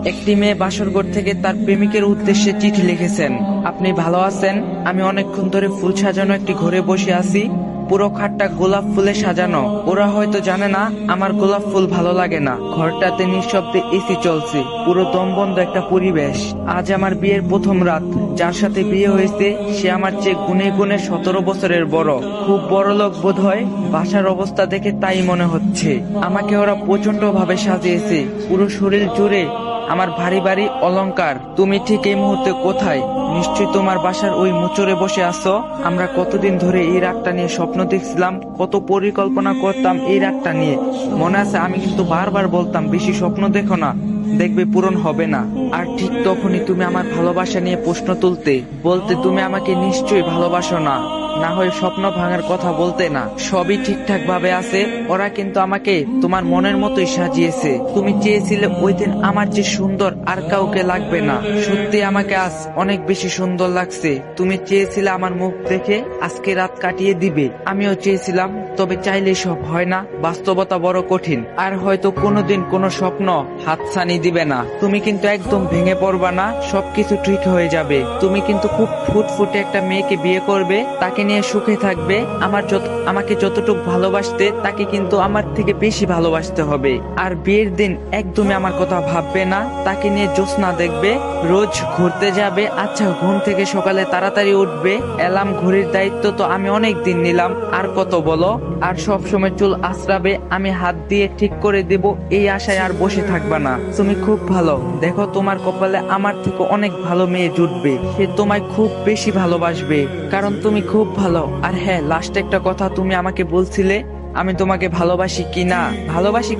একটি মেয়ে বাসরঘর থেকে তার প্রেমিকের উদ্দেশ্যে চিঠি লিখেছেন। আপনি ভালো আছেন? আমি অনেকক্ষণ ধরে ফুল সাজানো একটি ঘরে বসে আছি। পুরো খাটটা গোলাপ ফুলে সাজানো। ওরা হয়তো জানে না আমার গোলাপ ফুল ভালো লাগে না। ঘরটাতে নিঃশব্দে এসি চলছে, পুরো দমবন্ধ একটা পরিবেশ। আজ আমার বিয়ের প্রথম রাত। যার সাথে বিয়ে হয়েছে সে আমার চেয়ে গুনে গুনে 17 বছরের বড়। খুব বড় লোক বোধ হয়। বাসার অবস্থা দেখে তাই মনে হচ্ছে। আমাকে ওরা প্রচন্ড ভাবে সাজিয়েছে, পুরো শরীর জুড়ে আমার ভারী ভারী অলংকার। তুমি ঠিক এই মুহূর্তে কোথায়? নিশ্চয়ই তোমার বাসার ওই মুচরে বসে আছো। আমরা কতদিন ধরে এই রাতটা নিয়ে স্বপ্ন দেখছিলাম, কত পরিকল্পনা করতাম এই রাতটা নিয়ে। মনে আছে আমি কিন্তু বারবার বলতাম বেশি স্বপ্ন দেখো না, দেখবে পূরণ হবে না। আর ঠিক তখনই তুমি আমার ভালোবাসা নিয়ে প্রশ্ন তুলতে, বলতে তুমি আমাকে নিশ্চয়ই ভালোবাসো না, না হয় স্বপ্ন ভাঙার কথা বলতে না। সবই ঠিকঠাক ভাবে আছে। ওরা কিন্তু আমাকে তোমার মনের মতোই সাজিয়েছে। তুমি চেয়েছিলে ওই দিন আমার যে সুন্দর আর কাউকে লাগবে না। সত্যি আমাকে আজ অনেক বেশি সুন্দর লাগছে। তুমি চেয়েছিলে আমার মুখ দেখে আজকে রাত কাটিয়ে দিবে, আমিও চেয়েছিলাম। তবে চাইলে সব হয় না, বাস্তবতা বড় কঠিন। আর হয়তো কোনোদিন কোনো স্বপ্ন হাতছানি দিবে না। তুমি কিন্তু একদম ভেঙে পড়বা না, সবকিছু ঠিক হয়ে যাবে। তুমি কিন্তু খুব ফুটফুটে একটা মেয়েকে বিয়ে করবে, তাকে নিয়ে সুখে থাকবে। আমাকে যতটুকু ভালোবাসতে তাকে কিন্তু আমার থেকে বেশি ভালোবাসতে হবে। আর বিয়ের দিন একদমই আমার কথা ভাববে না, তাকে নিয়ে জ্যোৎস্না দেখবে, রোজ ঘুরতে যাবে। আচ্ছা, ঘুম থেকে সকালে তাড়াতাড়ি উঠবে। অ্যালার্ম ঘড়ির দায়িত্ব তো আমি অনেক দিন নিলাম, আর কত বলো। আর সব সময় চুল আঁচড়াবে, আমি হাত দিয়ে ঠিক করে দেব। এই আশায় আর বসে থাকবা না। তুমি খুব ভালো, দেখো তোমার কপালে আমার থেকে অনেক ভালো মেয়ে জুটবে। সে তোমায় খুব বেশি ভালোবাসবে, কারণ তুমি খুব ভালো। আর হ্যাঁ, লাস্ট একটা কথা, তুমি আমাকে বলছিলে আমি তোমাকে ভালোবাসি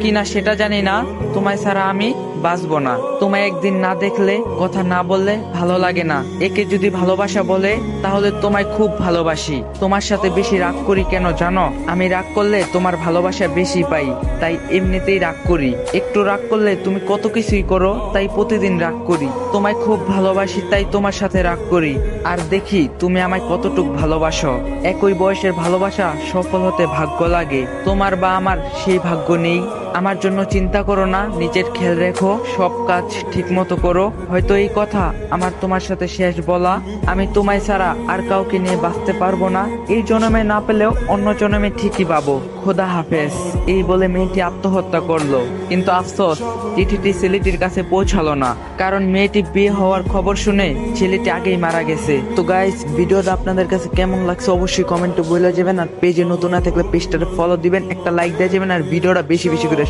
কিনা সেটা জানি না, তোমায় ছাড়া আমি বাঁচবো না। তোমায় একদিন না দেখলে, কথা না বললে ভালো লাগে না। একে যদি ভালোবাসা বলে তাহলে তোমায় খুব ভালোবাসি। তোমার সাথে বেশি রাগ করি কেন জানো? আমি রাগ করলে তোমার ভালোবাসা বেশি পাই, তাই এমনিতেই রাগ করি। একটু রাগ করলে তুমি কত কিছুই করো, তাই প্রতিদিন রাগ করি। তোমায় খুব ভালোবাসি, তাই তোমার সাথে রাগ করি। আর দেখি তুমি আমায় কতটুক ভালোবাসো। একই বয়সের ভালোবাসা সফল হতে ভাগ্য লাগে। তোমার বা আমার সেই ভাগ্য নেই। আমার জন্য চিন্তা করো না, নিজের খেয়াল রেখো, সব কাজ ঠিক মতো করো। হয়তো এই কথা আমার তোমার সাথে শেষ বলা। আমি তোমায় ছাড়া আর কাউকে নিয়ে বাঁচতে পারবো না। এই জন্মে না পেলেও অন্য জন্মে ঠিকই পাবো। খোদা হাফেজ। এই বলে মেয়েটি আত্মহত্যা করলো। কিন্তু আফসোস, চিঠিটি ছেলেটির কাছে পৌঁছালো না, কারণ মেয়েটি বিয়ে হওয়ার খবর শুনে ছেলেটি আগেই মারা গেছে। তো গাইস, ভিডিওটা আপনাদের কাছে কেমন লাগছে অবশ্যই কমেন্টে বলে যাবেন। আর পেজে নতুন না থাকলে পেজটাতে ফলো দিবেন, একটা লাইক দিয়ে যাবেন, আর ভিডিওটা বেশি বেশি করে